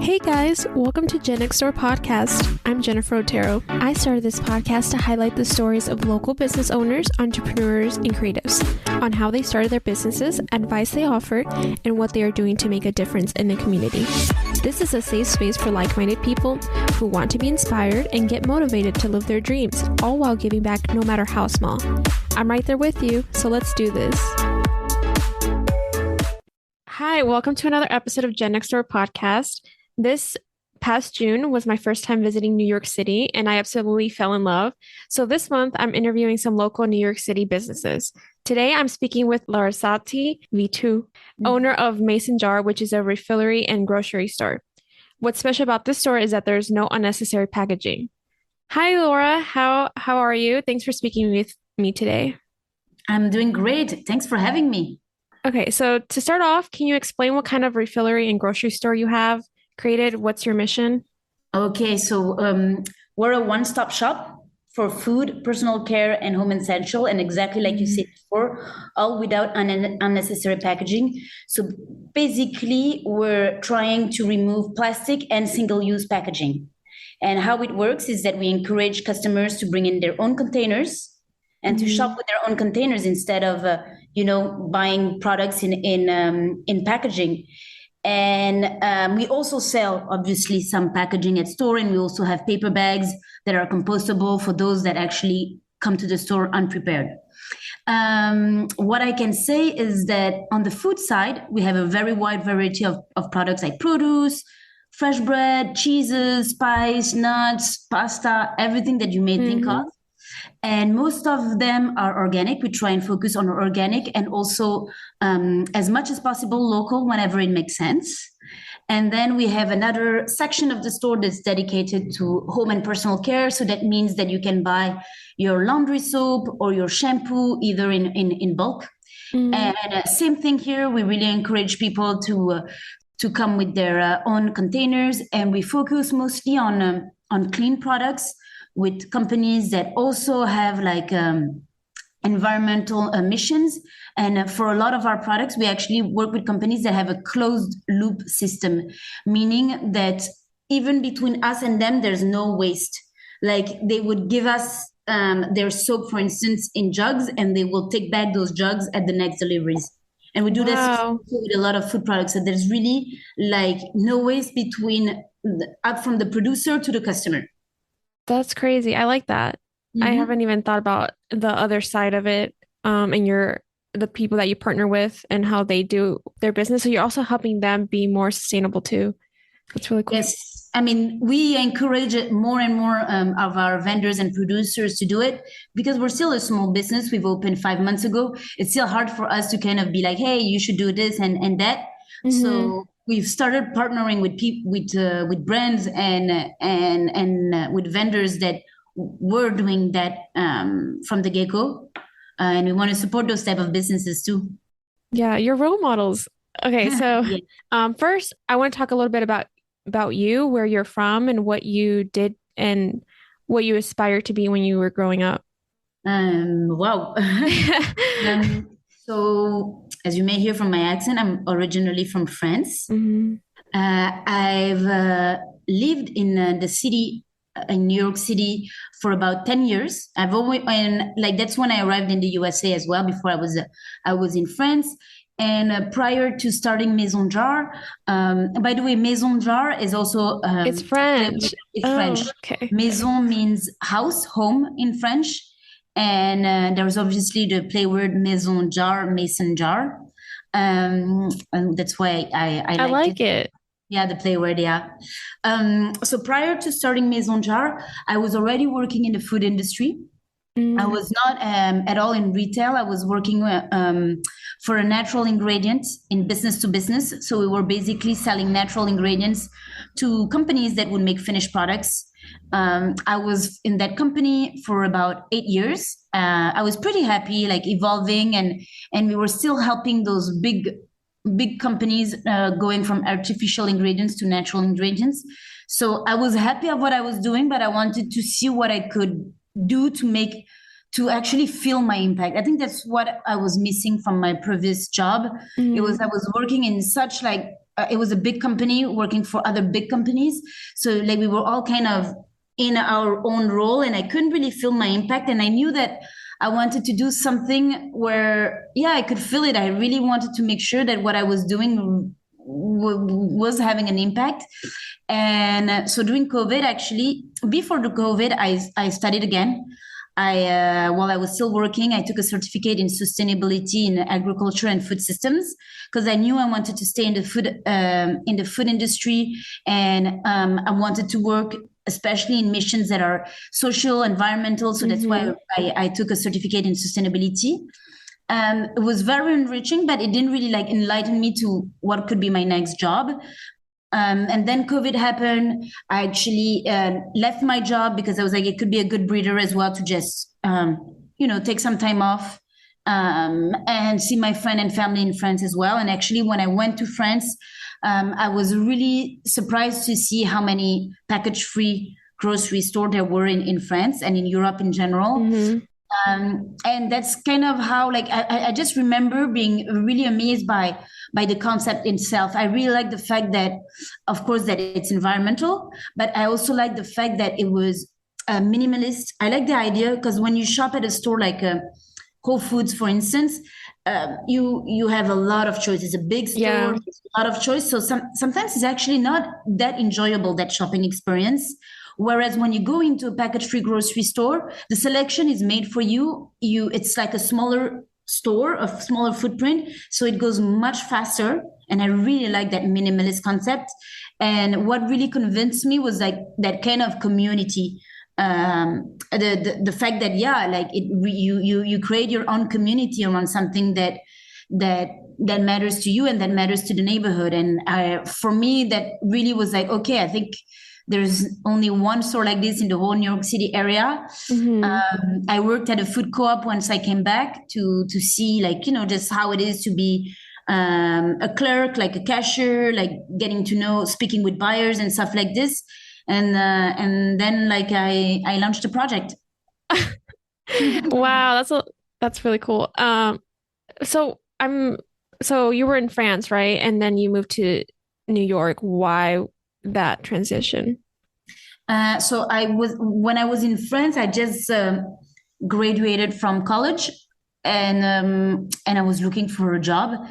Hey guys, welcome to Gen Next Door Podcast. I'm Jennifer Otero. I started this podcast to highlight the stories of local business owners, entrepreneurs, and creatives on how they started their businesses, advice they offer, and what they are doing to make a difference in the community. This is a safe space for like-minded people who want to be inspired and get motivated to live their dreams, all while giving back no matter how small. I'm right there with you, so let's do this. Hi, welcome to another episode of Gen Next Door Podcast. This past June was my first time visiting New York City, and I absolutely fell in love. So this month, I'm interviewing some local New York City businesses. Today, I'm speaking with Larasati Vitoux, owner of Maison Jar, which is a refillery and grocery store. What's special about this store is that there's no unnecessary packaging. Hi, Laura. How are you? Thanks for speaking with me today. I'm doing great. Thanks for having me. Okay, so to start off, can you explain what kind of refillery and grocery store you have created? What's your mission? Okay, so we're a one-stop shop for food, personal care, and home essential. And exactly like you said before, all without unnecessary packaging. So basically, we're trying to remove plastic and single-use packaging. And how it works is that we encourage customers to bring in their own containers and to shop with their own containers instead of, buying products in packaging. And we also sell, obviously, some packaging at store, and we also have paper bags that are compostable for those that actually come to the store unprepared. What I can say is that on the food side, we have a very wide variety of products like produce, fresh bread, cheeses, spice, nuts, pasta, everything that you may think of. And most of them are organic. We try and focus on organic and also as much as possible local whenever it makes sense. And then we have another section of the store that's dedicated to home and personal care. So that means that you can buy your laundry soap or your shampoo either in bulk. And same thing here. We really encourage people to come with their own containers, and we focus mostly on clean products with companies that also have like environmental emissions. And for a lot of our products, we actually work with companies that have a closed loop system, meaning that even between us and them, there's no waste. Like they would give us their soap, for instance, in jugs, and they will take back those jugs at the next deliveries. And we do this with a lot of food products. So there's really like no waste between up from the producer to the customer. That's crazy. I like that. I haven't even thought about the other side of it, and the people that you partner with and how they do their business. So you're also helping them be more sustainable too. That's really cool. Yes. I mean, we encourage it more and more of our vendors and producers to do it because we're still a small business. We've opened 5 months ago. It's still hard for us to kind of be like, hey, you should do this and that. So we've started partnering with people, with brands and with vendors that were doing that from the get-go, and we want to support those type of businesses too. Yeah, you're role models. Okay, so first, I want to talk a little bit about you, where you're from, and what you did and what you aspired to be when you were growing up. Wow. So, as you may hear from my accent, I'm originally from France. I've lived in the city, in New York City, for about 10 years. That's when I arrived in the USA as well. Before I was in France. And prior to starting Maison Jar, by the way, Maison Jar is also it's French. It's French. Okay. Maison means house, home in French. And there's obviously the play word Maison Jar, Mason Jar. And that's why I like it. Yeah, the play word, yeah. So prior to starting Maison Jar, I was already working in the food industry. I was not at all in retail. I was working for a natural ingredient in business to business. So we were basically selling natural ingredients to companies that would make finished products. I was in that company for about 8 years. I was pretty happy, like evolving, and we were still helping those big companies going from artificial ingredients to natural ingredients. So I was happy of what I was doing, but I wanted to see what I could do to actually feel my impact. I think that's what I was missing from my previous job. I was working in such like it was a big company working for other big companies. So like we were all kind of in our own role, and I couldn't really feel my impact. And I knew that I wanted to do something where, yeah, I could feel it. I really wanted to make sure that what I was doing was having an impact. And so during COVID, actually, before the COVID, I studied again. While I was still working, I took a certificate in sustainability in agriculture and food systems because I knew I wanted to stay in the food industry, and I wanted to work especially in missions that are social, environmental. So that's why I took a certificate in sustainability. It was very enriching, but it didn't really like enlighten me to what could be my next job. And then COVID happened. I actually left my job because I was like, it could be a good breather as well to just, take some time off and see my friend and family in France as well. And actually, when I went to France, I was really surprised to see how many package-free grocery stores there were in France and in Europe in general. And that's kind of how, like, I just remember being really amazed by the concept itself. I really like the fact that, of course, that it's environmental, but I also like the fact that it was minimalist. I like the idea because when you shop at a store like Whole Foods, for instance, you have a lot of choice. It's a big store, Yeah. there's a lot of choice. So sometimes it's actually not that enjoyable, that shopping experience. Whereas when you go into a package-free grocery store, the selection is made for you. It's like a smaller store, a smaller footprint, so it goes much faster. And I really like that minimalist concept. And what really convinced me was like that kind of community. The fact that like you create your own community around something that matters to you and that matters to the neighborhood. And for me, that really was like, okay, I think there's only one store like this in the whole New York City area. I worked at a food co-op once I came back to see, like, just how it is to be a clerk, like a cashier, like getting to know, speaking with buyers and stuff like this. And then like I launched a project. Wow, that's really cool. So so you were in France, right? And then you moved to New York. Why that transition? So when I was in France, I just graduated from college, and I was looking for a job,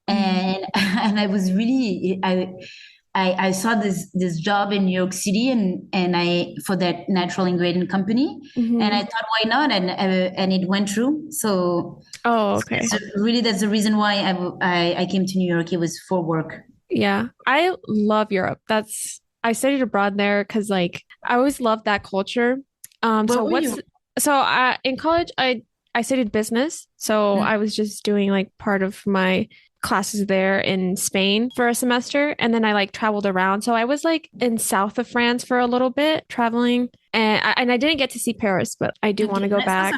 and and I was really I saw this job in New York City, and I for that natural ingredient company, and I thought, why not? And it went through. So Oh, okay. really, that's the reason why I came to New York. It was for work. Yeah, I love Europe. I studied abroad there because like I always loved that culture. Where So were you? in college I studied business, so I was just doing like part of my classes there in Spain for a semester, and then I like traveled around. So I was like in south of France for a little bit traveling, and I didn't get to see Paris, but I do want to go back.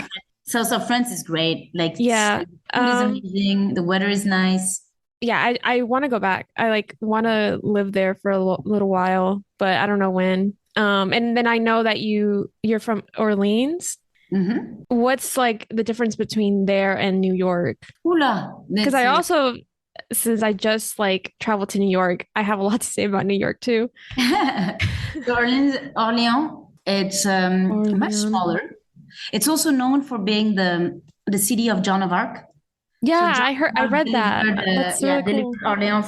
South of France is great. Like, Yeah. food is amazing. The weather is nice. Yeah, I want to go back. I like want to live there for a little while, but I don't know when. And then I know that you're from Orleans. Mm-hmm. What's like the difference between there and New York? Oula, Because I also, since I just like traveled to New York, I have a lot to say about New York too. Orléans, it's much Orleans. smaller. It's also known for being the city of Joan of Arc. So Yeah, Joan I of Arc read that. That's really cool. delivered Orléans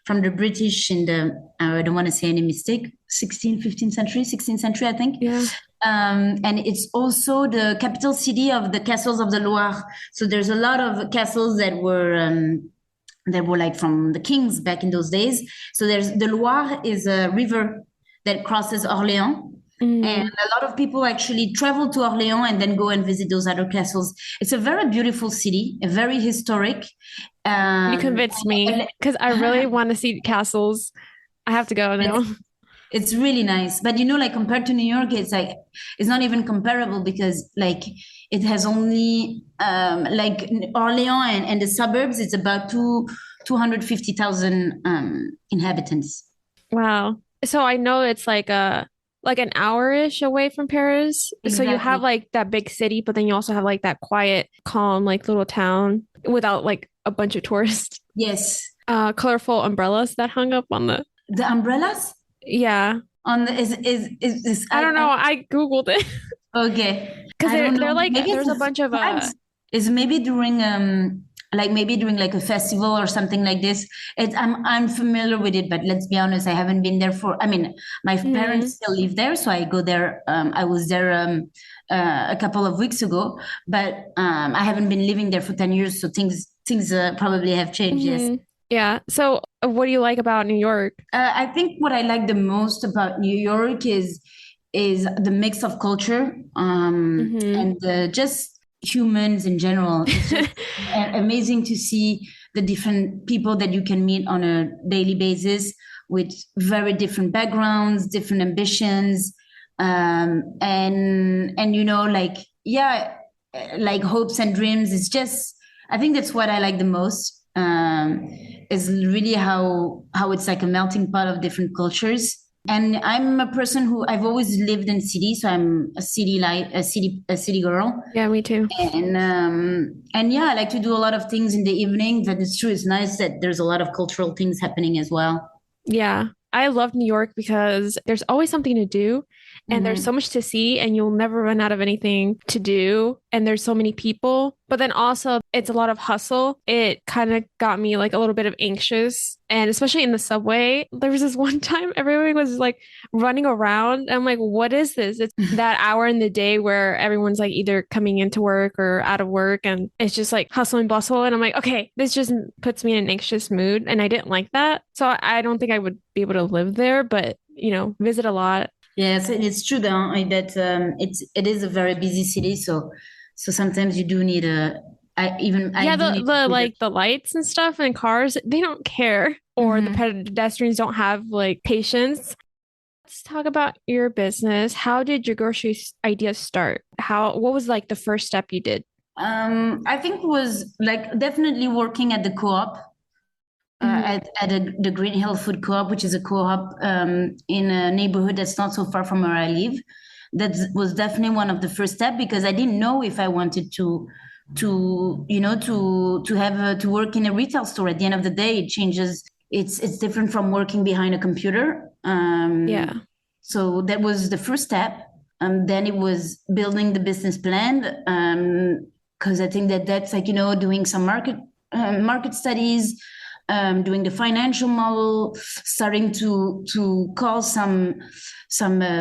from the British in the, I don't want to say any mistake, 16th century, 16th century, I think. Yeah. And it's also the capital city of the castles of the Loire. So there's a lot of castles that were like from the kings back in those days. So the Loire is a river that crosses Orléans. And a lot of people actually travel to Orléans and then go and visit those other castles. It's a very beautiful city, very historic. You convinced me because I really want to see castles. I have to go now. It's really nice. But like compared to New York, it's like it's not even comparable because like it has only like Orléans and the suburbs, it's about 250,000 inhabitants. Wow. So I know it's like an hour-ish away from Paris. So you have Exactly. like that big city, but then you also have like that quiet, calm, like little town without like a bunch of tourists. Yes. colorful umbrellas that hung up on the, The umbrellas yeah. on the is I don't know. I I Googled it okay. because I don't they're know. like Maybe it's there's a the bunch of flags. Is maybe during like maybe during like a festival or something like this. I'm familiar with it, but let's be honest, I haven't been there for. I mean, my mhm. parents still live there, so I go there. I was there a couple of weeks ago, but I haven't been living there for 10 years, so things probably have changed. Yes. Yeah. So what do you like about New York? I think what I like the most about New York is the mix of culture Hmm. and just humans in general. It's just amazing to see the different people that you can meet on a daily basis with very different backgrounds, different ambitions, and like yeah, like hopes and dreams. It's just I think that's what I like the most. Is really how it's like a melting pot of different cultures. And I'm a person who I've always lived in city, so I'm a city girl. Yeah, me too. And yeah, I like to do a lot of things in the evening. But it's true, it's nice that there's a lot of cultural things happening as well. Yeah. I love New York because there's always something to do and there's so Hmm. much to see and you'll never run out of anything to do and there's so many people. But then also it's a lot of hustle. It kind of got me like a little bit of anxious and especially in the subway. There was this one time everyone was like running around. I'm like, what is this? It's that hour in the day where everyone's like either coming into work or out of work and it's just like hustle and bustle. And I'm like, okay, this just puts me in an anxious mood. And I didn't like that. So I don't think I would be able to live there, but visit a lot. Yes, and it's true that it is a very busy city, so sometimes you do need a I Yeah, do the need the to. like the lights and stuff and cars, they don't care, or the Mhm. pedestrians don't have like patience. Let's talk about your business. How did your grocery idea start? What was like the first step you did? I think was like definitely working at the co-op, Hmm. the Green Hill Food Co-op, which is a co-op in a neighborhood that's not so far from where I live. That was definitely one of the first steps because I didn't know if I wanted to work in a retail store. At the end of the day, it changes. It's different from working behind a computer. Yeah. So that was the first step. Then it was building the business plan because I think that's like doing some market studies, doing the financial model, starting to call some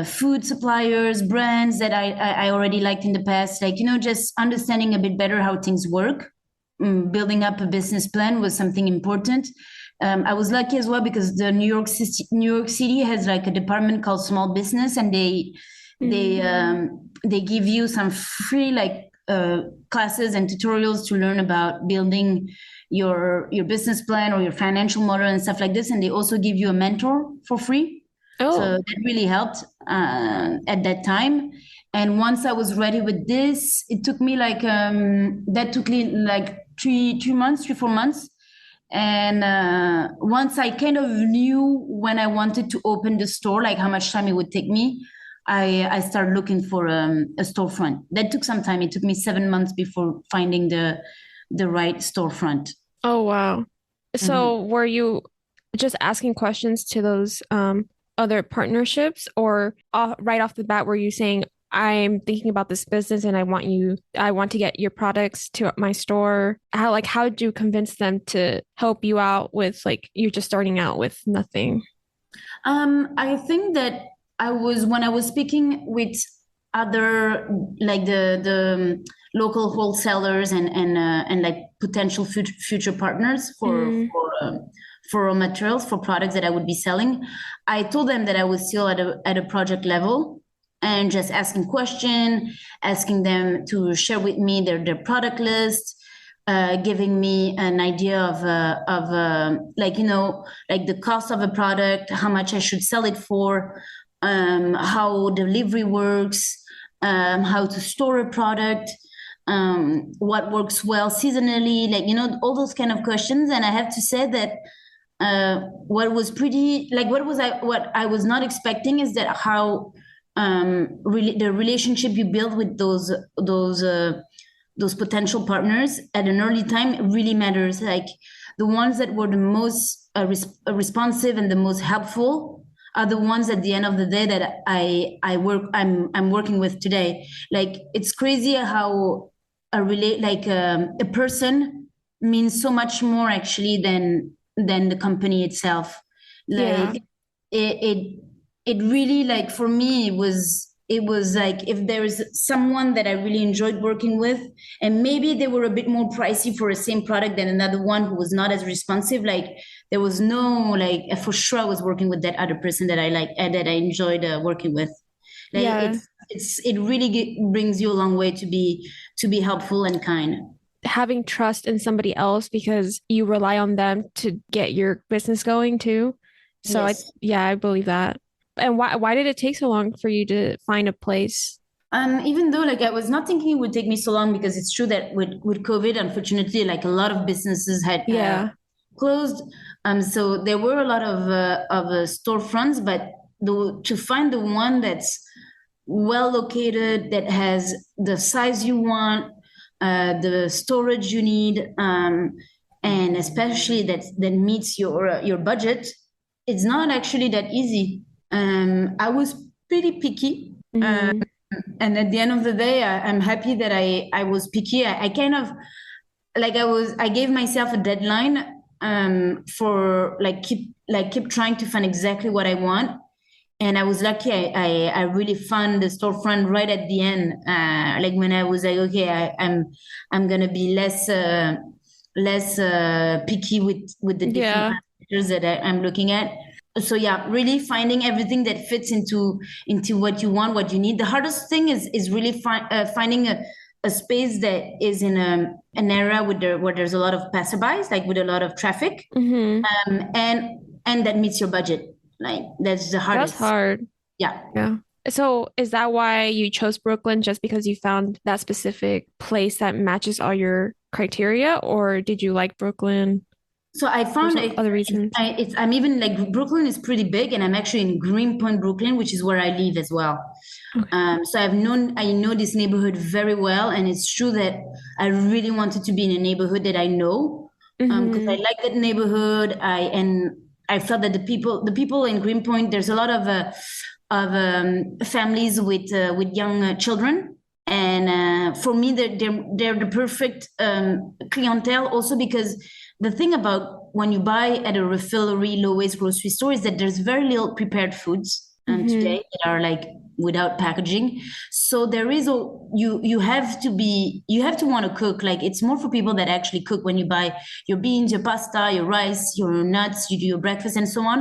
food suppliers, brands that I already liked in the past, like just understanding a bit better how things work. Building up a business plan was something important. I was lucky as well because the New York City has like a department called small business, and they give you some free like classes and tutorials to learn about building your business plan or your financial model and stuff like this. And they also give you a mentor for free. So Oh. that really helped at that time. And once I was ready with this, it took me like that took me like 3 months, 4 months. And once I kind of knew when I wanted to open the store, like how much time it would take me, I started looking for a storefront. That took some time. It took me 7 months before finding the right storefront. Oh, wow. Mhm. So were you just asking questions to those other partnerships, or right off the bat were you saying, I'm thinking about this business and I want to get your products to my store? How did you convince them to help you out with like you're just starting out with nothing? I think that when I was speaking with other like the local wholesalers and like potential future partners Mm, for raw materials for products that I would be selling. I told them that I was still at a project level and just asking them to share with me their product list, giving me an idea of like like the cost of a product, how much I should sell it for, how delivery works, how to store a product, what works well seasonally, like all those kind of questions. And I have to say that what was pretty like what I was not expecting is that how really the relationship you build with those potential partners at an early time really matters. Like the ones that were the most responsive and the most helpful are the ones at the end of the day that I'm working with today. Like it's crazy how a person means so much more actually than the company itself. Yeah. Like it it really, like, for me, it was like, if there is someone that I really enjoyed working with, and maybe they were a bit more pricey for the same product than another one who was not as responsive, like there was no, like, for sure I was working with that other person that I like that I enjoyed working with. Like Yeah. it really brings you a long way to be helpful and kind. Having trust in somebody else because you rely on them to get your business going too. So Yes. I believe that. And why did it take so long for you to find a place? Even though, like, I was not thinking it would take me so long, because it's true that with COVID, unfortunately, like a lot of businesses had Yeah. closed. So there were a lot of storefronts, but to find the one that's well located, that has the size you want, the storage you need, and especially that meets your budget, it's not actually that easy. I was pretty picky. Hmm. And at the end of the day, I'm happy that I was picky. I kind of, like, I gave myself a deadline, for keep trying to find exactly what I want. And I was lucky. I really found the storefront right at the end. Like when I was like, okay, I'm gonna be less picky with the different Yeah. parameters that I'm looking at. So yeah, really finding everything that fits into what you want, what you need. The hardest thing is really finding a space that is in an area where there's a lot of passerbys, like with a lot of traffic, Hmm. and that meets your budget. Like that's the That's hardest. hard. Yeah. Yeah. So is that why you chose Brooklyn just because you found that specific place that matches all your criteria, or did you like Brooklyn So I for found some other reasons? I'm even, like, Brooklyn is pretty big, and I'm actually in Greenpoint, Brooklyn, which is where I live as well. Okay. So I know this neighborhood very well, and it's true that I really wanted to be in a neighborhood that I know, because I Hmm. like that neighborhood. I felt that the people in Greenpoint, there's a lot of families with young children, and for me, they're the perfect clientele. Also, because the thing about when you buy at a refillery low waste grocery store is that there's very little prepared foods Hmm. today that are like without packaging. So there is a you have to want to cook. Like it's more for people that actually cook. When you buy your beans, your pasta, your rice, your nuts, you do your breakfast and so on.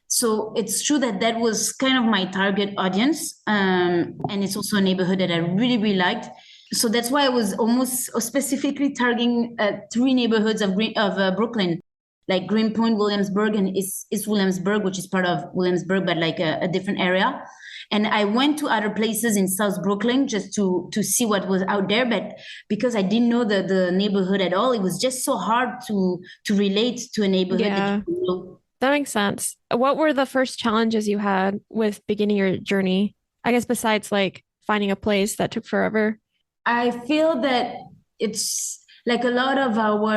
So it's true that that was kind of my target audience, and it's also a neighborhood that I really really liked. So that's why I was almost specifically targeting three neighborhoods of Brooklyn, like Greenpoint, Williamsburg, and East Williamsburg, which is part of Williamsburg, but like a different area. And I went to other places in South Brooklyn just to see what was out there, but because I didn't know the neighborhood at all, it was just so hard to relate to a neighborhood that you Yeah, don't know. that makes sense. What were the first challenges you had with beginning your journey? I guess besides like finding a place that took forever. I feel that it's like a lot of our.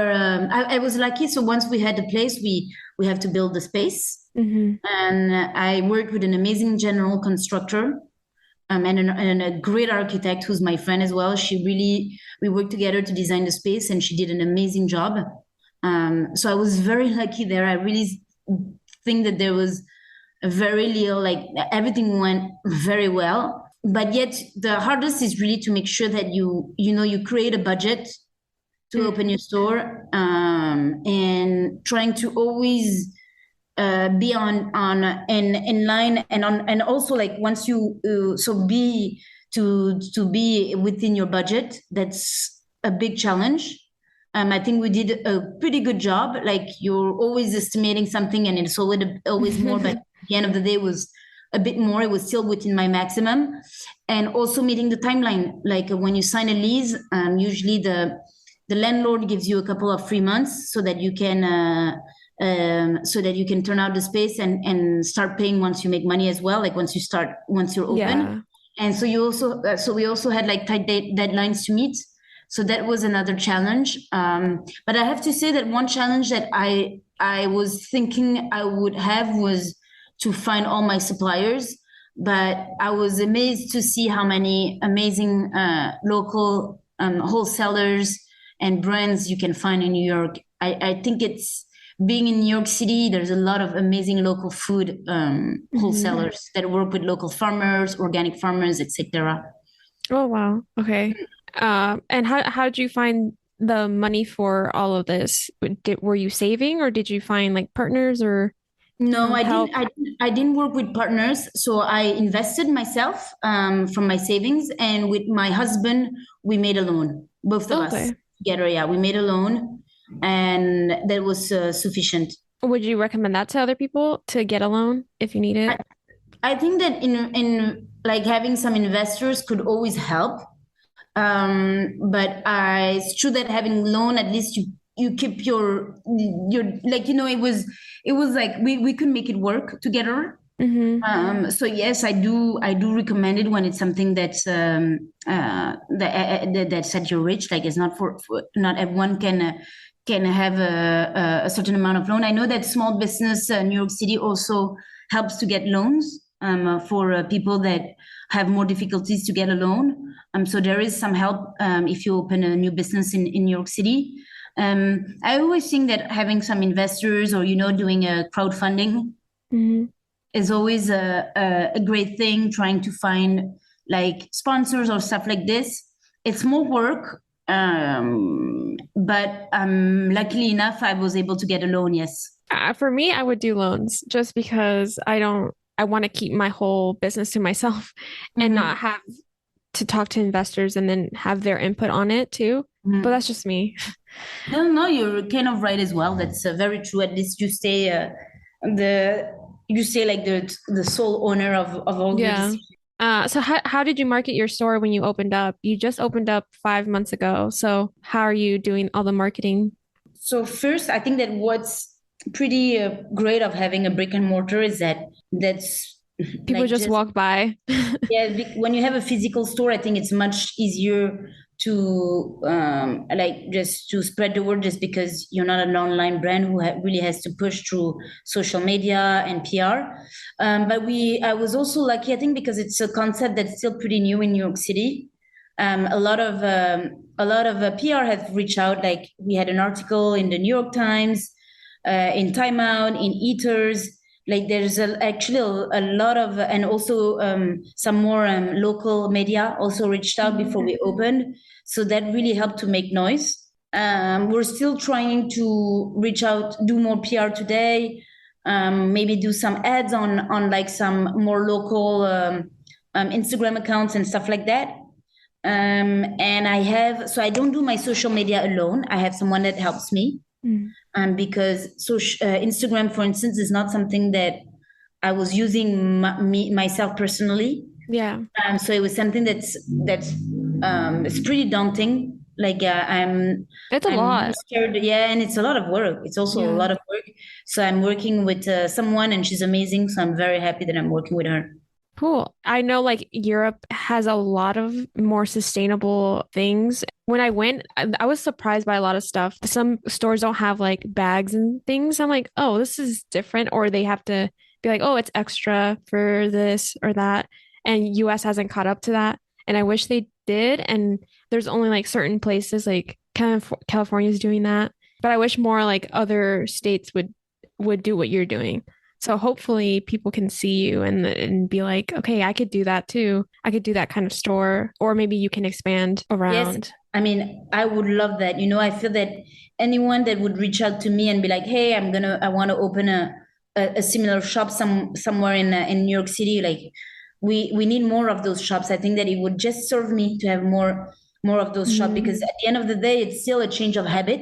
I was lucky, so once we had the place, we have to build the space, Hmm. and I worked with an amazing general constructor, and a great architect who's my friend as well. We worked together to design the space, and she did an amazing job. So I was very lucky there. I really think that there was a very little, like, everything went very well. But yet the hardest is really to make sure that you create a budget to open your store, and trying to always be on in line, and on, and also, like, once you so be to be within your budget. That's a big challenge. I think we did a pretty good job. Like, you're always estimating something, and it's always more, but at the end of the day, it was a bit more. It was still within my maximum, and also meeting the timeline. Like, when you sign a lease, usually the landlord gives you a couple of free months so that you can turn out the space and start paying once you make money as well, like once you're open. Yeah. And so we also had like tight deadlines to meet. So that was another challenge. But I have to say that one challenge that I was thinking I would have was to find all my suppliers. But I was amazed to see how many amazing local wholesalers and brands you can find in New York. I think it's being in New York City, there's a lot of amazing local food Hmm. wholesalers that work with local farmers, organic farmers, etc. Oh wow. Okay. And how did you find the money for all of this? Were you saving or did you find like partners or No, I didn't. help? I didn't work with partners, so I invested myself from my savings, and with my husband, we made a loan, both of us Okay. together. Yeah, we made a loan, and that was sufficient. Would you recommend that to other people to get a loan if you need I, it? I think that in like having some investors could always help. But it's true that having loan, at least you keep your like it was like we could make it work together. Mm-hmm. So yes, I do recommend it when it's something that's at your reach. Like it's not for not everyone can have a certain amount of loan. I know that small business New York City also helps to get loans for people that have more difficulties to get a loan. So there is some help if you open a new business in New York City. I always think that having some investors or doing a crowdfunding Mm-hmm. is always a great thing, trying to find like sponsors or stuff like this. It's more work, but luckily enough I was able to get a loan. Yes. For me, I would do loans just because I want to keep my whole business to myself and not Hmm. have to talk to investors and then have their input on it too. But Hmm. that's just me. No, no, you're kind of right as well. That's very true. At least the you stay like the sole owner of all your Yeah. decisions. So how did you market your store when you opened up? You just opened up 5 months ago. So how are you doing all the marketing? So first, I think that what's pretty great of having a brick and mortar is that that's People like just just walk by. yeah, when you have a physical store, I think it's much easier to like just to spread the word, just because you're not an online brand who really has to push through social media and PR. But I was also lucky, I think, because it's a concept that's still pretty new in New York City. A lot of PR have reached out. Like we had an article in the New York Times, in Time Out, in Eaters. Like there's actually a lot of, and also some more local media also reached out before Mhm. we opened. So that really helped to make noise. We're still trying to reach out, do more PR today, maybe do some ads on like some more local Instagram accounts and stuff like that. And so I don't do my social media alone. I have someone that helps me, Mm. because Instagram, for instance, is not something that I was using myself personally. Yeah, So it was something that's it's pretty daunting. Like it's a I'm more lot. scared. Yeah, and it's a lot of work. It's also a Yeah. lot of work. So I'm working with someone, and she's amazing. So I'm very happy that I'm working with her. Cool. I know like Europe has a lot of more sustainable things. When I went, I was surprised by a lot of stuff. Some stores don't have like bags and things. I'm like, oh, this is different. Or they have to be like, oh, it's extra for this or that. And US hasn't caught up to that. And I wish they did. And there's only like certain places like California's doing that. But I wish more like other states would do what you're doing. So hopefully people can see you and be like, okay, I could do that too. I could do that kind of store, or maybe you can expand Yes, around. I mean, I would love that. I feel that anyone that would reach out to me and be like, "Hey, I want to open a similar shop somewhere in New York City." Like, we need more of those shops. I think that it would just serve me to have more of those shops, Mhm. because at the end of the day, it's still a change of habit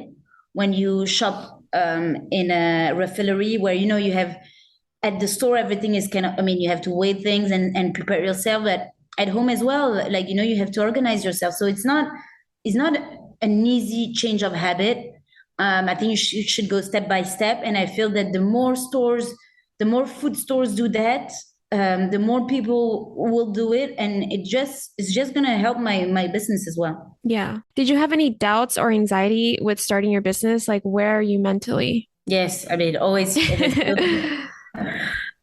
when you shop in a refillery where you have at the store everything is kind of, I mean, you have to weigh things and prepare yourself, but at home as well, like you have to organize yourself. So it's not an easy change of habit. I think you should go step by step, and I feel that the more food stores do that, the more people will do it, and it's just gonna help my business as well. Yeah. Did you have any doubts or anxiety with starting your business? Like, where are you mentally? Yes, I mean, always it is still.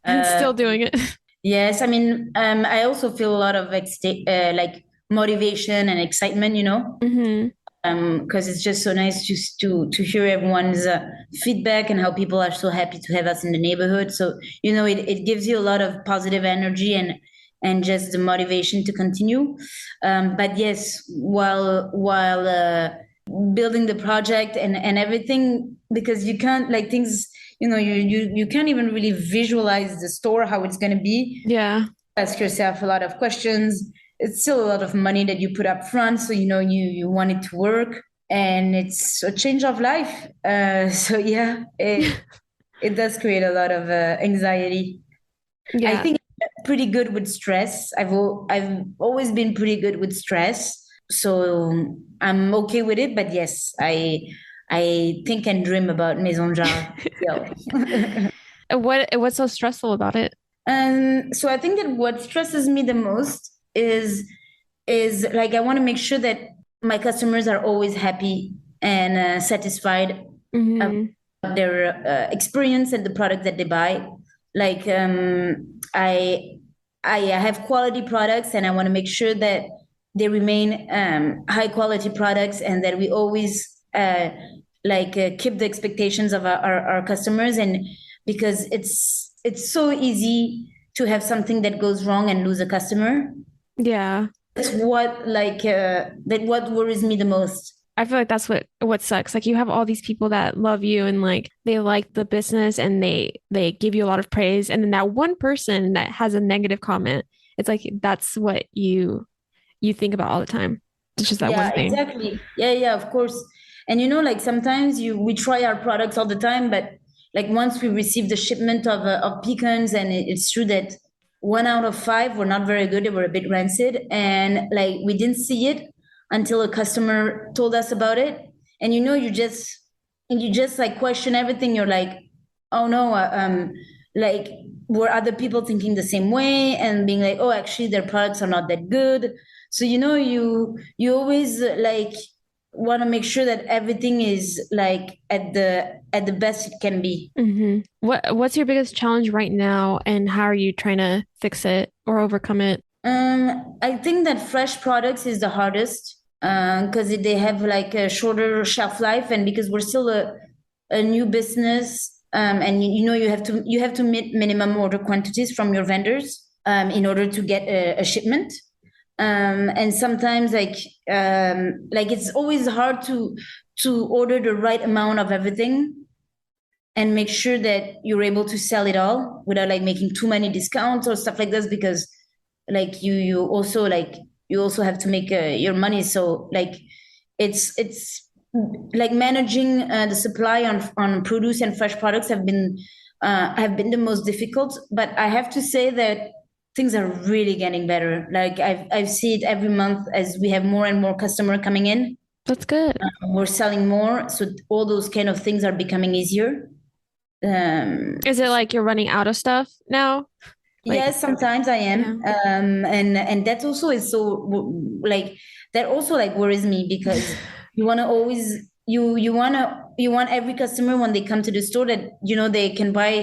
And Uh, still doing it. yes, I mean, I also feel a lot of like motivation and excitement, Hmm. because it's just so nice just to hear everyone's feedback and how people are so happy to have us in the neighborhood. So it gives you a lot of positive energy and just the motivation to continue. But yes, while building the project and everything, because you can't like things, you can't even really visualize the store how it's going to be. Yeah. Ask yourself a lot of questions. It's still a lot of money that you put up front, so you want it to work, and it's a change of life. So yeah, it does create a lot of anxiety. I Yeah. think I'm pretty good with stress. I've always been pretty good with stress, so I'm okay with it. But yes, I think and dream about Maison Jar still. What's so stressful about it? So I think that what stresses me the most is like I want to make sure that my customers are always happy and satisfied about Hmm. their experience and the product that they buy. Like I have quality products, and I want to make sure that they remain high quality products, and that we always keep the expectations of our customers. And because it's so easy to have something that goes wrong and lose a customer. Yeah. That's what worries me the most. I feel like that's what sucks. Like you have all these people that love you and like they like the business and they give you a lot of praise. And then that one person that has a negative comment, it's like that's what you think about all the time. It's just that Yeah, one thing. exactly. Yeah, of course. And like sometimes we try our products all the time, but like once we receive the shipment of pecans, and it's true that 1 out of 5 were not very good. They were a bit rancid, and like we didn't see it until a customer told us about it. And you just like question everything. You're like, oh no, like were other people thinking the same way and being like, oh, actually their products are not that good. So you always like want to make sure that everything is like at the best it can be. What's your biggest challenge right now and how are you trying to fix it or overcome it? I think that fresh products is the hardest because they have like a shorter shelf life, and because we're still a new business, and you have to meet minimum order quantities from your vendors in order to get a shipment. And sometimes like it's always hard to order the right amount of everything and make sure that you're able to sell it all without like making too many discounts or stuff like this, because like you also have to make your money. So like it's like managing the supply on produce and fresh products have been the most difficult, but I have to say that things are really getting better. Like I've seen it every month as we have more and more customer coming in. That's good. We're selling more, so all those kind of things are becoming easier. um Is it like you're running out of stuff now? Like, yes, sometimes I am. yeah. And that also is so like that also like worries me, because you want to always you want every customer when they come to the store that they can buy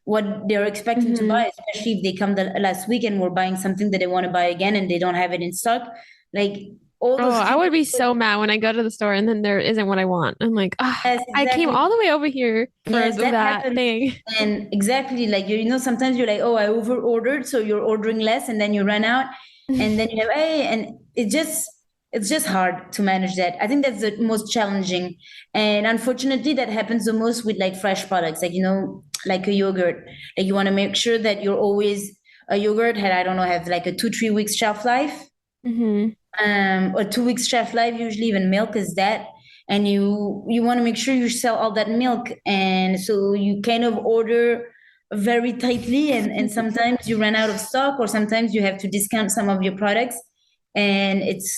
what they're expecting to Hmm. buy, especially if they come the last week and we're buying something that they want to buy again and they don't have it in stock. Like all Oh, those I people. would be so mad when I go to the store and then there isn't what I want. I'm like, ah, Yes, I came exactly. all the way over here for Yes, that that happens. thing. And exactly, like sometimes you're like, oh, I over ordered, so you're ordering less, and then you run out, and then you have, hey, and it's just hard to manage that. I think that's the most challenging, and unfortunately, that happens the most with like fresh products, like like a yogurt. Like you want to make sure that you're always a yogurt had I don't know have like a 2-3 weeks shelf life, Hmm. or 2 weeks shelf life. Usually, even milk is that, and you want to make sure you sell all that milk, and so you kind of order very tightly, and sometimes you run out of stock, or sometimes you have to discount some of your products, and it's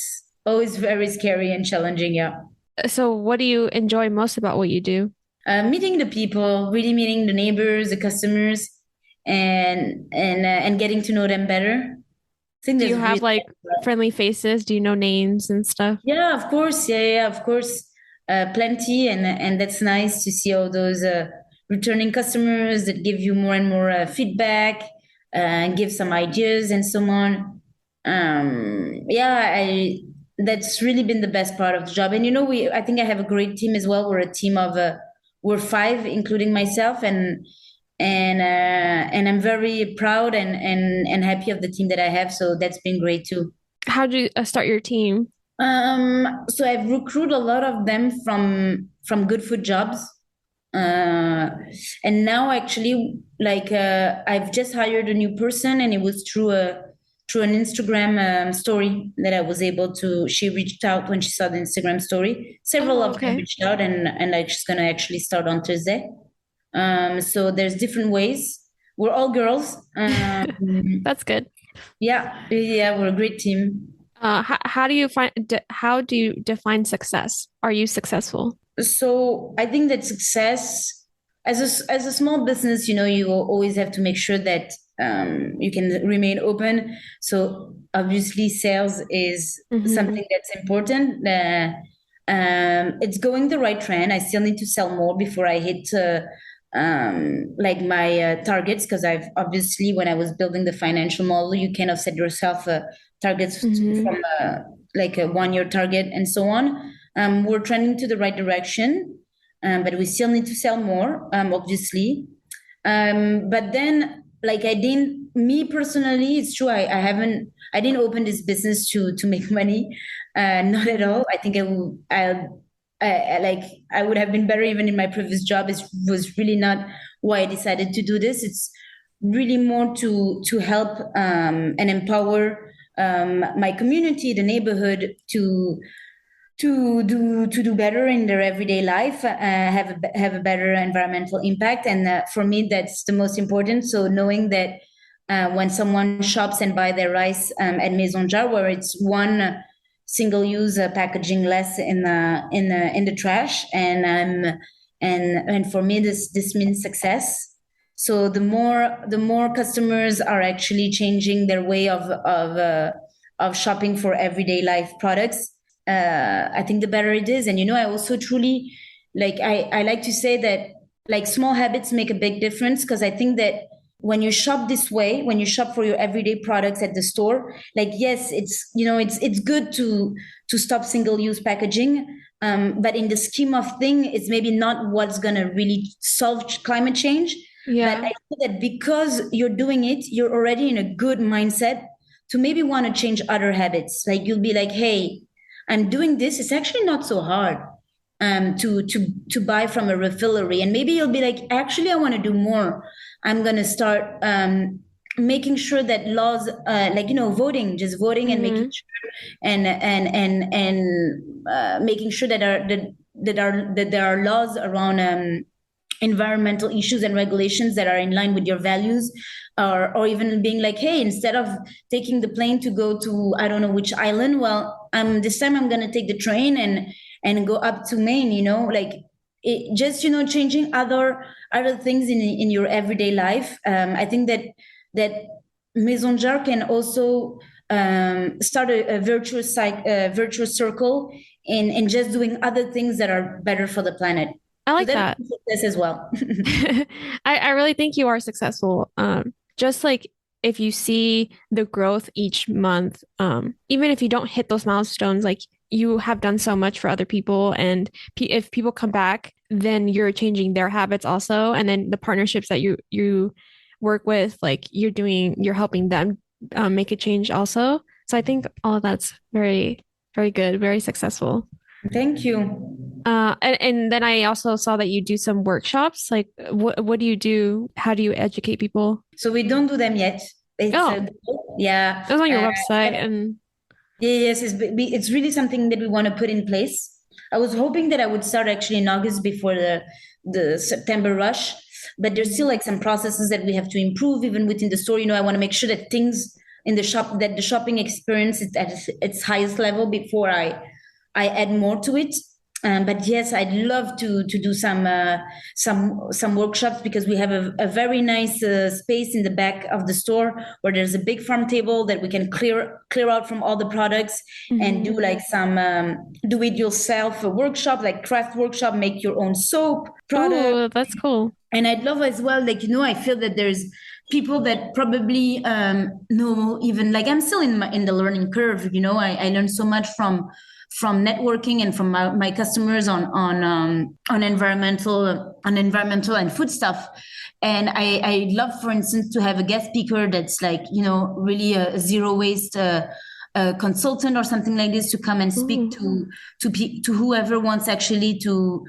always very scary and challenging. Yeah. So, what do you enjoy most about what you do? Meeting the people, really meeting the neighbors, the customers, and getting to know them better. I think Do that's you have really. like friendly faces? Do you know names and stuff? Yeah, of course. Yeah, of course. Plenty, and that's nice to see all those returning customers that give you more and more feedback, and give some ideas and so on. Yeah, I that's really been the best part of the job. And we I think I have a great team as well. We're a team of we're five, including myself, and I'm very proud and happy of the team that I have. So that's been great too. How'd you start your team? So I've recruited a lot of them from good food jobs. Uh, and now actually, like I've just hired a new person, and it was through an Instagram story that I was able to. She reached out when she saw the Instagram story. Several Oh, of them okay. reached out, and like she's gonna actually start on Thursday. So there's different ways. We're all girls. That's good. Yeah, yeah, we're a great team. How do you how do you define success? Are you successful? So I think that success as a small business, you will always have to make sure that you can remain open. So obviously, sales is Mm-hmm. something that's important. It's going the right trend. I still need to sell more before I hit like my targets, because I've obviously, when I was building the financial model, you kind of set yourself targets Mm-hmm. from like a 1 year target and so on. We're trending to the right direction, but we still need to sell more, obviously. But then, like me personally, it's true. I didn't open this business to make money. Not at all. I think like I would have been better even in my previous job. It was really not why I decided to do this. It's really more to help and empower my community, the neighborhood, to do better in their everyday life, have a better environmental impact, and for me that's the most important. So knowing that when someone shops and buy their rice at Maison Jar, where it's one single-use packaging less in the trash, and for me this means success. So the more customers are actually changing their way of shopping for everyday life products, I think the better it is. And I also truly like I like to say that like small habits make a big difference, because I think that when you shop this way, when you shop for your everyday products at the store, like yes, it's good to stop single use packaging, but in the scheme of thing, it's maybe not what's gonna really solve climate change. But Yeah. I think that because you're doing it, you're already in a good mindset to maybe want to change other habits. Like you'll be like, hey, I'm doing this. It's actually not so hard to buy from a refillery, and maybe you'll be like, actually, I want to do more. I'm gonna start making sure that laws, like voting, just voting, and making Mm-hmm. sure and making sure that there are laws around environmental issues and regulations that are in line with your values, or even being like, hey, instead of taking the plane to go to I don't know which island, well, this time I'm going to take the train and go up to Maine, like just changing other things in your everyday life. I think that Maison Jar can also start a virtuous circle in just doing other things that are better for the planet. I So like that that. is success as well. I really think you are successful. Just like if you see the growth each month, even if you don't hit those milestones, like you have done so much for other people, and if people come back, then you're changing their habits also, and then the partnerships that you work with, like you're helping them make a change also. So I think all of that's very, very good, very successful. Thank you. And then I also saw that you do some workshops. Like, what do you do? How do you educate people? So we don't do them yet. It's Oh, yeah. it was on your Uh, website, and yes, it's really something that we want to put in place. I was hoping that I would start actually in August before the September rush, but there's still like some processes that we have to improve even within the store. I want to make sure that things in the shop, that the shopping experience is at its highest level before I add more to it. But yes, I'd love to do some workshops because we have a very nice space in the back of the store where there's a big farm table that we can clear out from all the products and do Hmm. like some do it yourself workshop, like craft workshop, make your own soap product. Oh, that's cool. And I'd love as well, like, I feel that there's people that probably know, even like I'm still in the learning curve. I learned so much from networking and from my customers on environmental and food stuff. And I love, for instance, to have a guest speaker that's like, really a zero waste consultant or something like this to come and speak Ooh. to whoever wants actually to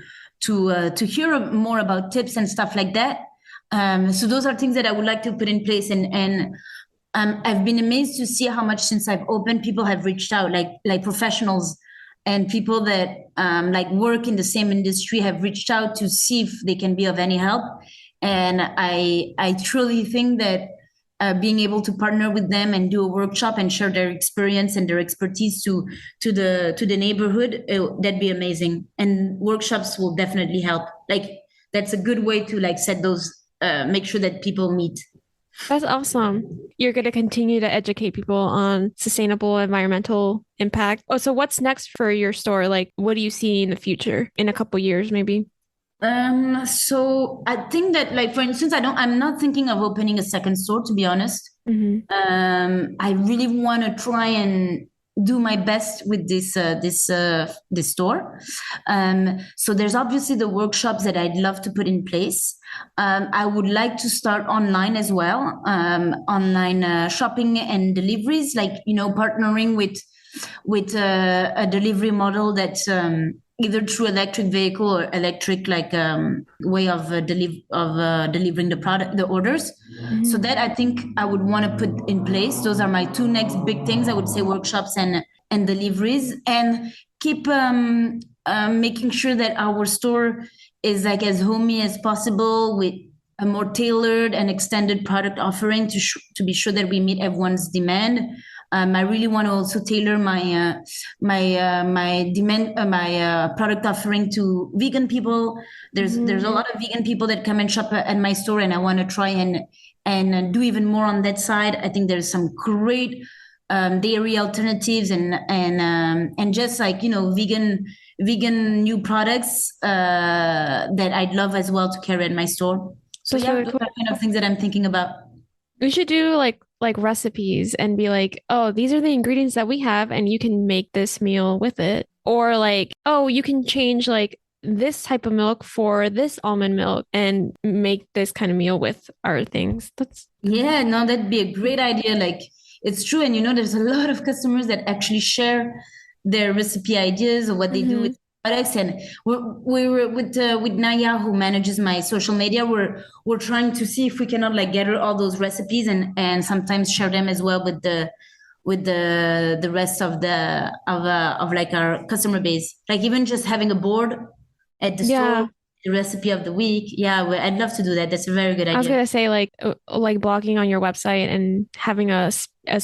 hear more about tips and stuff like that. So those are things that I would like to put in place, and I've been amazed to see how much since I've opened, people have reached out, like professionals and people that like work in the same industry have reached out to see if they can be of any help. And I truly think that being able to partner with them and do a workshop and share their experience and their expertise to the neighborhood, that'd be amazing. And workshops will definitely help. Like that's a good way to like set those, make sure that people meet. That's awesome. You're going to continue to educate people on sustainable environmental impact. Oh, so what's next for your store? Like, what do you see in the future in a couple years, maybe? So I think that, like, for instance, I'm not thinking of opening a second store, to be honest. Hmm. I really want to try and do my best with this store. So there's obviously the workshops that I'd love to put in place. I would like to start online as well, online shopping and deliveries, like partnering with a delivery model that's either through electric vehicle or electric like way of delivering the orders. So Hmm. that I think I would want to put in place. Those are my two next big things. I would say workshops and deliveries, and keep making sure that our store is like as homey as possible with a more tailored and extended product offering to be sure that we meet everyone's demand. I really want to also tailor my demand my product offering to vegan people. There's a Hmm. lot of vegan people that come and shop at my store, and I want to try and do even more on that side. I think there's some great dairy alternatives and just like vegan new products that I'd love as well to carry at my store. So That's yeah, really those cool. are kind of things that I'm thinking about. We should do like recipes and be like, oh, these are the ingredients that we have, and you can make this meal with it. Or like, oh, you can change like this type of milk for this almond milk and make this kind of meal with our things. That's Yeah, no, that'd be a great idea. Like it's true, and there's a lot of customers that actually share their recipe ideas or what they do Mhm. with products. And we're with Naya, who manages my social media. We're trying to see if we cannot like gather all those recipes and sometimes share them as well with the rest of like our customer base. Like even just having a board at the store, Yeah. the recipe of the week. Yeah, I'd love to do that. That's a very good I was idea. gonna say like blogging on your website and having a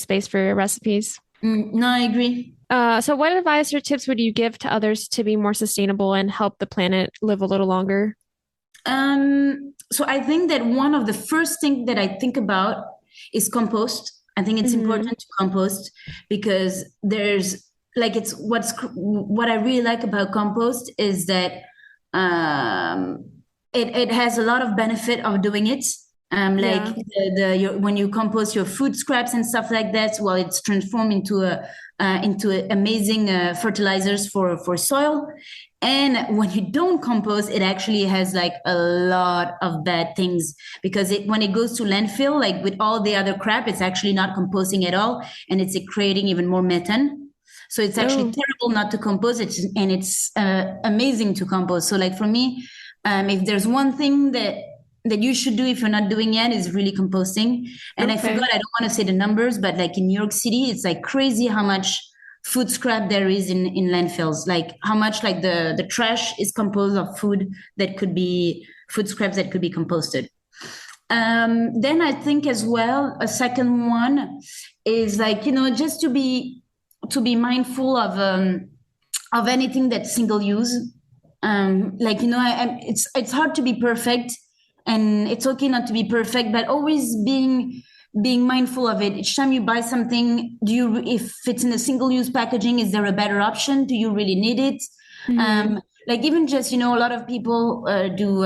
space for your recipes. No, I agree. So what advice or tips would you give to others to be more sustainable and help the planet live a little longer? So I think that one of the first things that I think about is compost. I think it's Hmm. important to compost because there's like what I really like about compost is that um, it has a lot of benefit of doing it. Like Yeah. when you compost your food scraps and stuff like that, well, it's transformed into amazing fertilizers for soil. And when you don't compost, it actually has like a lot of bad things because when it goes to landfill, like with all the other crap, it's actually not composting at all, and it's creating even more methane. So it's actually Oh, terrible not to compost it, and it's amazing to compost. So like for me, if there's one thing that you should do if you're not doing yet is really composting. And I okay. forgot, I don't want to say the numbers, but like in New York City, it's like crazy how much food scrap there is in landfills, like how much like the trash is composed of food scraps that could be composted. Then I think as well a second one is like just to be mindful of anything that's single use. Like, it's hard to be perfect, and it's okay not to be perfect, but always being mindful of it. Each time you buy something, if it's in a single-use packaging, is there a better option? Do you really need it? Hmm. Like, even just, a lot of people do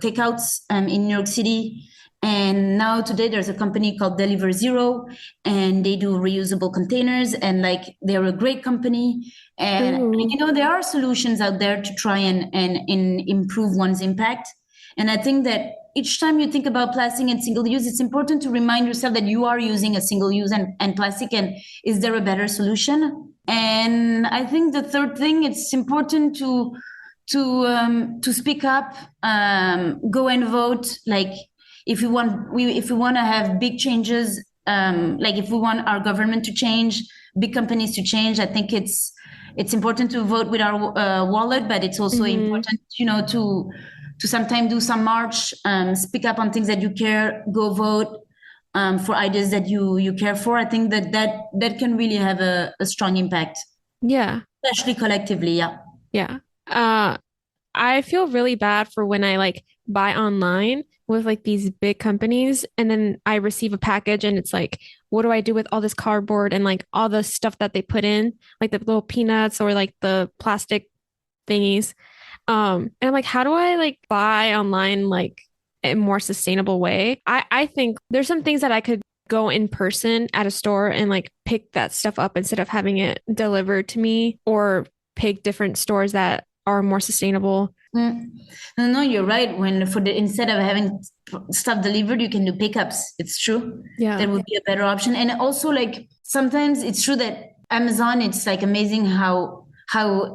takeouts in New York City. And now today there's a company called Deliver Zero, and they do reusable containers, and like they're a great company. And Ooh. there are solutions out there to try and improve one's impact. And I think that each time you think about plastic and single use, it's important to remind yourself that you are using a single use and plastic, and is there a better solution? And I think the third thing, it's important to speak up, go and vote. Like, if we want to have big changes, like if we want our government to change, big companies to change, I think it's important to vote with our wallet, but it's also Hmm. important, to sometimes do some march, speak up on things that you care, go vote for ideas that you care for. I think that can really have a strong impact, Yeah. especially collectively. Yeah. Yeah. Uh, I feel really bad for when I like buy online with like these big companies and then I receive a package and it's like, what do I do with all this cardboard and like all the stuff that they put in, like the little peanuts or like the plastic thingies. And I'm like, how do I like buy online like a more sustainable way? I think there's some things that I could go in person at a store and like pick that stuff up instead of having it delivered to me or pick different stores that are more sustainable. Mm. No, you're right. Instead of having stuff delivered, you can do pickups. It's true. Yeah. That would be a better option. And also, like, sometimes it's true that Amazon, it's like amazing how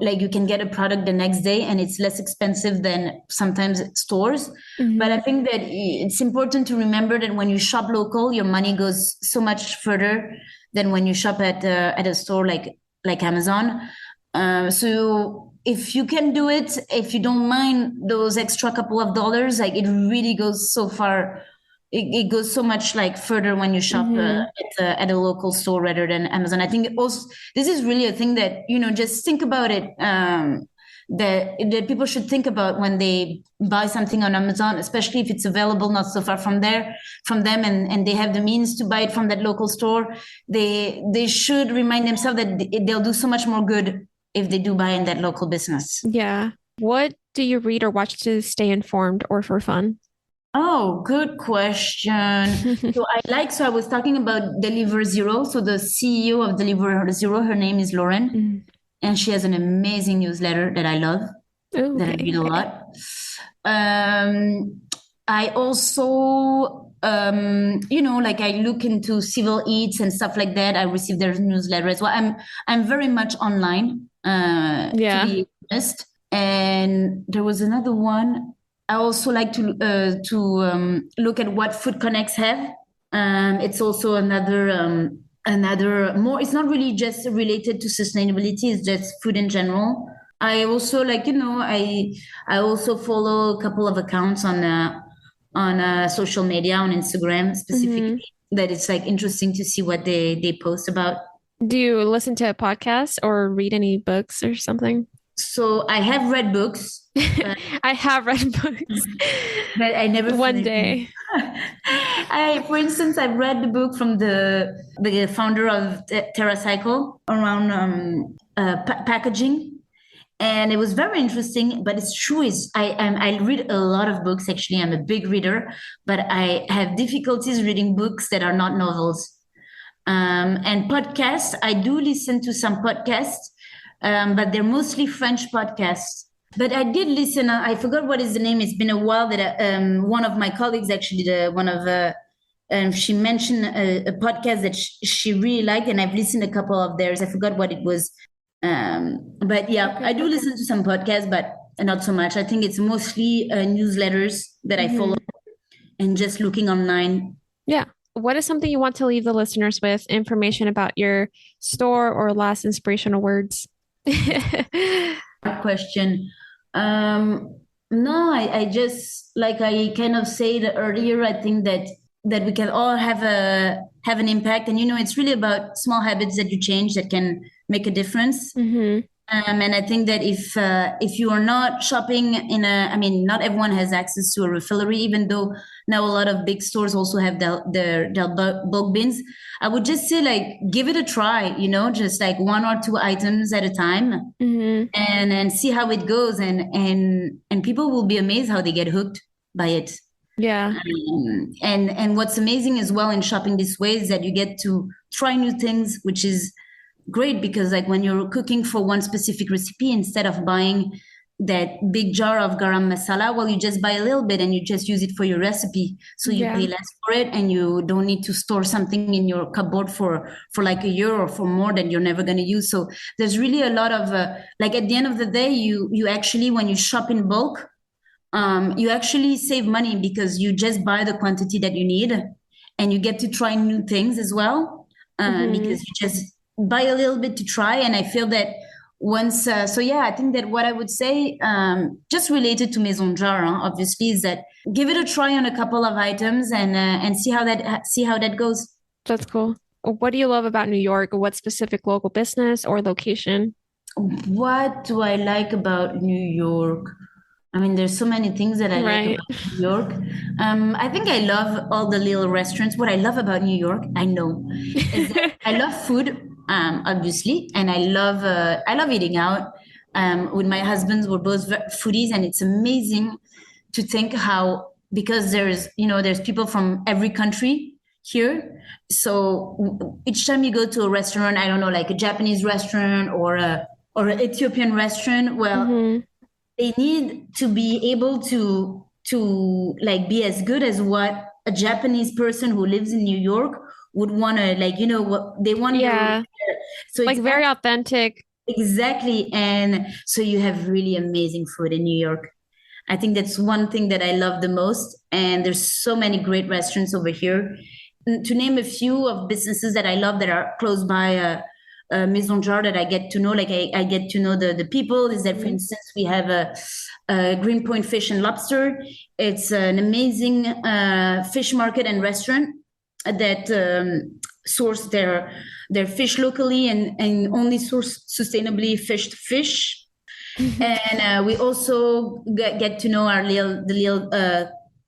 like you can get a product the next day and it's less expensive than sometimes stores. But I Hmm. think that it's important to remember that when you shop local, your money goes so much further than when you shop at a store like Amazon. So if you can do it, if you don't mind those extra couple of dollars, like it really goes so far. It goes so much like further when you shop Hmm. at a local store rather than Amazon. I think also this is really a thing that just think about it. That people should think about when they buy something on Amazon, especially if it's available not so far from them, and they have the means to buy it from that local store. They should remind themselves that they'll do so much more good if they do buy in that local business. Yeah. What do you read or watch to stay informed or for fun? Oh, good question. So I was talking about Deliver Zero. So the CEO of Deliver Zero, her name is Lauren, Mm. and she has an amazing newsletter that I love, Oh, that I okay. read a lot. Um, I also, like I look into civil eats and stuff like that. I receive their newsletter as well. I'm very much online, to Yeah. be honest. And there was another one. I also like to look at what Food Connects have. It's also another more. It's not really just related to sustainability. It's just food in general. I also I also follow a couple of accounts on social media, on Instagram specifically, Hmm. that it's like interesting to see what they post about. Do you listen to a podcast or read any books or something? So I have read books, uh, I have read books. but I never One finished them. day. For instance, I've read the book from the founder of TerraCycle around packaging, and it was very interesting. But it's true, is I read a lot of books. Actually, I'm a big reader, but I have difficulties reading books that are not novels. And podcasts, I do listen to some podcasts, but they're mostly French podcasts. But I did listen. I forgot what is the name. It's been a while that one of my colleagues, actually, she mentioned a podcast that she really liked, and I've listened to a couple of theirs. I forgot what it was. But yeah, I Okay. do listen to some podcasts, but not so much. I think it's mostly newsletters that I follow, Hmm. and just looking online. Yeah. What is something you want to leave the listeners with? Information about your store or last inspirational words? Question. Um, no, I just, like I kind of said earlier, I think that we can all have an impact, and it's really about small habits that you change that can make a difference. Hmm. And I think that if you are not shopping in a, I mean, not everyone has access to a refillery, even though now a lot of big stores also have their bulk bins. I would just say like give it a try, just like one or two items at a time, Hmm. and see how it goes, and people will be amazed how they get hooked by it. Yeah. And what's amazing as well in shopping this way is that you get to try new things, which is great because like when you're cooking for one specific recipe, instead of buying that big jar of garam masala, well, you just buy a little bit and you just use it for your recipe, so you Yeah. pay less for it and you don't need to store something in your cupboard for like a year or for more that you're never going to use. So there's really a lot of like at the end of the day, you actually, when you shop in bulk, you actually save money because you just buy the quantity that you need, and you get to try new things as well, Hmm. because you just buy a little bit to try. And I feel that once, so yeah, I think that what I would say, just related to Maison Jar, obviously, is that give it a try on a couple of items and see how that goes. That's cool. What do you love about New York? What specific local business or location? What do I like about New York? I mean, there's so many things that I like Right. about New York. I think I love all the little restaurants. What I love about New York, I know, is that I love food, obviously, and I love eating out. With my husband, we're both foodies, and it's amazing to think how, because there's people from every country here. So each time you go to a restaurant, I don't know, like a Japanese restaurant or an Ethiopian restaurant, well, Hmm. they need to be able to like be as good as what a Japanese person who lives in New York would want to, like, what they want your. Yeah. So Like it's very authentic. exactly, and so you have really amazing food in New York. I think that's one thing that I love the most, and there's so many great restaurants over here. To name a few of businesses that I love that are close by, Maison Jar, that I get to know, like I get to know the people, is that, for Mhm. instance, we have a Greenpoint Fish and Lobster. It's an amazing fish market and restaurant that source their fish locally and only source sustainably fished fish. And we also get to know the little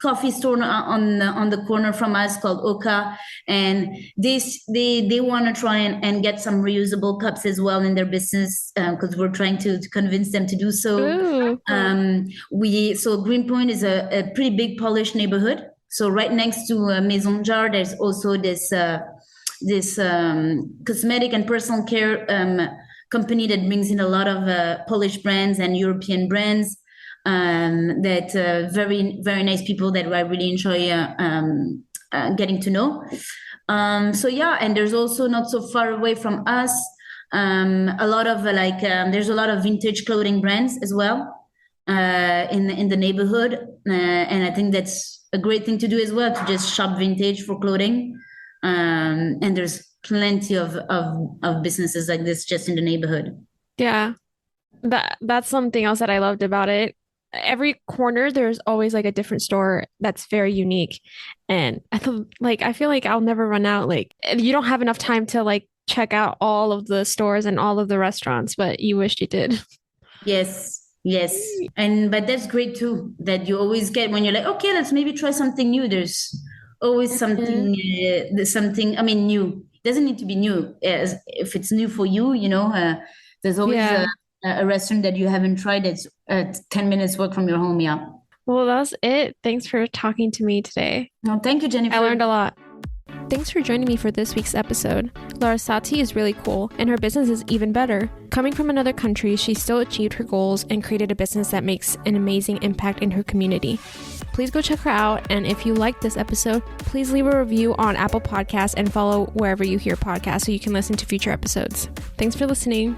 coffee store on the corner from us called Oka, and they want to try and get some reusable cups as well in their business, because we're trying to convince them to do so. Ooh. So Greenpoint is a pretty big Polish neighborhood. So right next to Maison Jar, there's also this cosmetic and personal care company that brings in a lot of Polish brands and European brands. That very very nice people that I really enjoy getting to know. So yeah, and there's also not so far away from us, a lot of there's a lot of vintage clothing brands as well in the neighborhood, and I think that's a great thing to do as well, to just shop vintage for clothing. And there's plenty of businesses like this just in the neighborhood. Yeah. That's something else that I loved about it. Every corner there's always like a different store that's very unique. And I feel like I'll never run out. Like you don't have enough time to like check out all of the stores and all of the restaurants, but you wished you did. Yes, yes. And but that's great too, that you always get when you're like, okay, let's maybe try something new. There's always Mhm. something, I mean, new. It doesn't need to be new. As if it's new for you, there's always Yeah. a restaurant that you haven't tried that's 10 minutes walk from your home. Yeah. Well, that's it. Thanks for talking to me today. No, thank you, I learned Jennifer. a lot. Thanks for joining me for this week's episode. Larasati is really cool, and her business is even better. Coming from another country, she still achieved her goals and created a business that makes an amazing impact in her community. Please go check her out, and if you liked this episode, please leave a review on Apple Podcasts and follow wherever you hear podcasts so you can listen to future episodes. Thanks for listening.